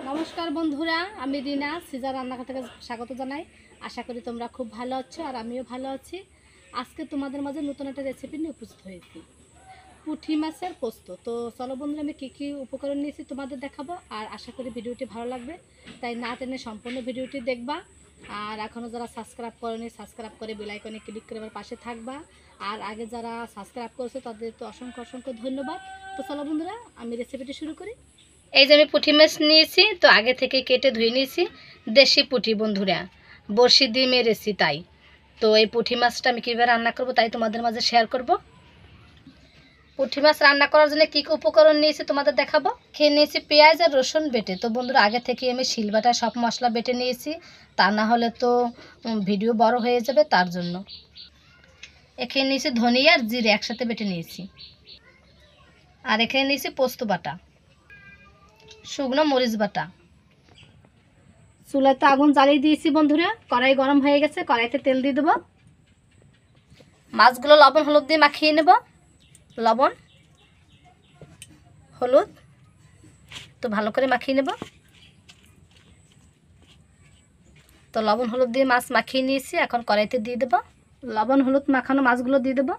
নমস্কার বন্ধুরা, আমি রিনা সিজা রান্নাঘর থেকে স্বাগত জানাই। আশা করি তোমরা খুব ভালো আছো আর আমিও ভালো আছি। আজকে তোমাদের মাঝে নতুন একটা রেসিপি নিয়ে উপস্থিত হয়েছি, পুঁটি মাছের পোস্ত। তো চলো বন্ধুরা, আমি কী কী উপকরণ নিয়েছি তোমাদের দেখাবো, আর আশা করি ভিডিওটি ভালো লাগবে, তাই না টেনে সম্পূর্ণ ভিডিওটি দেখবা। আর এখনও যারা সাবস্ক্রাইব করেনি, সাবস্ক্রাইব করে বেল আইকনে ক্লিক করে আমার পাশে থাকবা। আর আগে যারা সাবস্ক্রাইব করেছে তাদের তো অসংখ্য অসংখ্য ধন্যবাদ। তো চলো বন্ধুরা, আমি রেসিপিটি শুরু করি। এই যে আমি পুঁটি মাছ নিয়েছি, তো আগে থেকে কেটে ধুয়ে নিয়েছি। দেশি পুঁটি বন্ধুরা, বড়শি দিয়ে মেরেছি তাই। তো এই পুঁটি মাছটা আমি কীভাবে রান্না করব তাই তোমাদের মাঝে শেয়ার করব। পুঁটি মাছ রান্না করার জন্য কী কী উপকরণ নিয়েছি তোমাদের দেখাবো। খেয়ে নিয়েছি পেঁয়াজ আর রসুন বেটে। তো বন্ধুরা, আগে থেকে আমি শিলবাটায় সব মশলা বেটে নিয়েছি, তা না হলে তো ভিডিও বড় হয়ে যাবে, তার জন্য। এখানে নিয়েছি ধনিয়া আর জিরে একসাথে বেটে নিয়েছি। আর এখানে নিয়েছি পোস্ত বাটা, শুকনো মরিচ বাটা। চুলাতে আগুন জ্বালিয়ে দিয়েছি বন্ধুরা, কড়াই গরম হয়ে গেছে, কড়াইতে তেল দিয়ে দেবো। মাছগুলো লবণ হলুদ দিয়ে মাখিয়ে নেব। লবণ হলুদ তো ভালো করে মাখিয়ে নেব। তো লবণ হলুদ দিয়ে মাছ মাখিয়ে নিয়েছি, এখন কড়াইতে দিয়ে দেবো। লবণ হলুদ মাখানো মাছগুলো দিয়ে দেবো।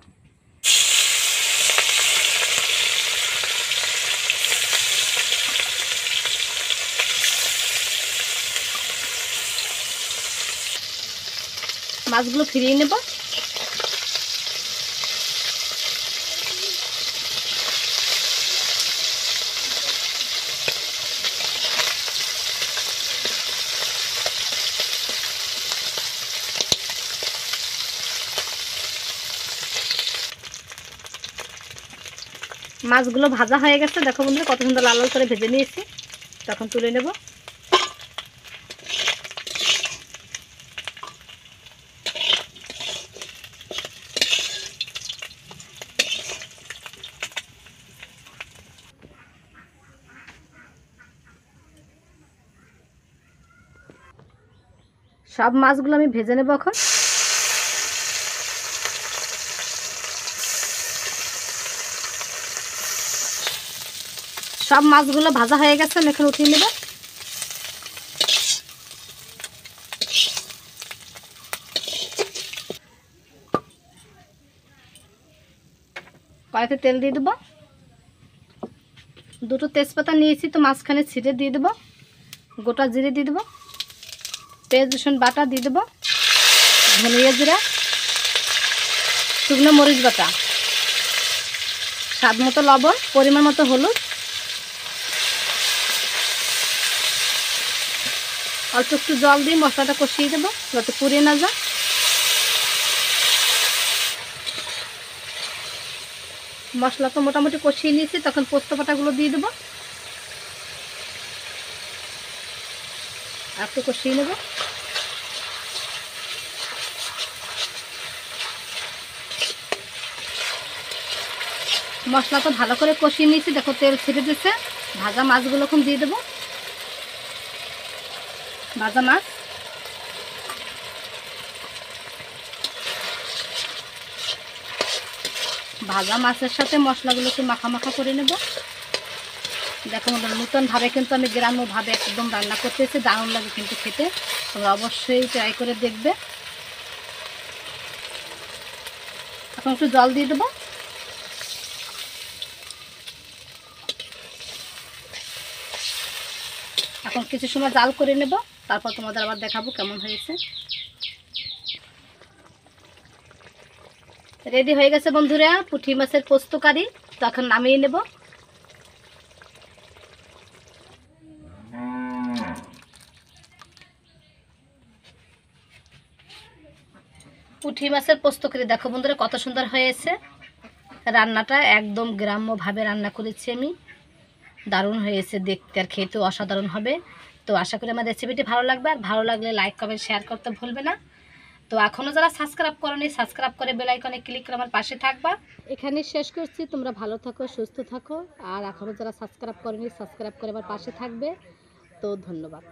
মাছগুলো ফিরিয়ে নেব। মাছগুলো ভাজা হয়ে গেছে, দেখো বন্ধুরা কত সুন্দর লাল লাল করে ভেজে নিয়েছি। তখন তুলে নেব। সব মাছগুলো আমি ভেজে নেব এখন। সব মাছগুলো ভাজা হয়ে গেছে, আমি এখন উঠিয়ে নেব। কড়াইতে তেল দিয়ে দেবো। দুটো তেজপাতা নিয়েছি, তো মাঝখানে ছিঁড়ে দিয়ে দেবো। গোটা জিরে দিয়ে দেবো। পেঁয়াজ রসুন বাটা দিয়ে দেবো। ধনিয়া জিরা, শুকনো মরিচ বাটা, স্বাদ মতো লবণ, পরিমাণ মতো হলুদ, অল্প একটু জল দিয়ে মশলাটা কষিয়ে দেবো যাতে পুড়িয়ে না যায়। মশলা তো মোটামুটি কষিয়ে নিয়েছি, তখন পোস্ত বাটাগুলো দিয়ে দেবো। আর একটু কষিয়ে নেব। মশলা তো ভালো করে কষিয়ে নিয়েছি, দেখো তেল ছেড়ে দিচ্ছে। ভাজা মাছগুলো এখন দিয়ে দেবো। ভাজা মাছ, ভাজা মাছের সাথে মশলাগুলো একটু মাখা মাখা করে নেব। দেখো নতুনভাবে কিন্তু আমি গ্রাম্যভাবে একদম রান্না করতেছি, দারুণ লাগে কিন্তু খেতে। তোমরা অবশ্যই ট্রাই করে দেখবে। এখন একটু জল দিয়ে দেবো। এখন কিছু সময় জাল করে নেব, তারপর তোমাদের আবার দেখাবো কেমন হয়েছে। রেডি হয়ে গেছে বন্ধুরা পুঁটি মাছের পোস্ত কারি। তো এখন নামিয়ে নেব। পুঁটি মাছের পোস্ত কারি দেখো বন্ধুরা কত সুন্দর হয়েছে। রান্নাটা একদম গ্রাম্যভাবে রান্না করেছি আমি, দারুণ হয়েছে দেখতে, আর খেতেও অসাধারণ হবে। তো আশা করি আমার রেসিপিটি ভালো লাগবে, আর ভালো লাগলে লাইক কমেন্ট শেয়ার করতে ভুলবে না। তো এখনও যারা সাবস্ক্রাইব করোনি, সাবস্ক্রাইব করে বেল আইকনে ক্লিক করে আমার পাশে থাকবা। এখানে শেষ করছি, তোমরা ভালো থাকো, সুস্থ থাকো। আর এখনও যারা সাবস্ক্রাইব করোনি, সাবস্ক্রাইব করে আমার পাশে থাকবে। তো ধন্যবাদ।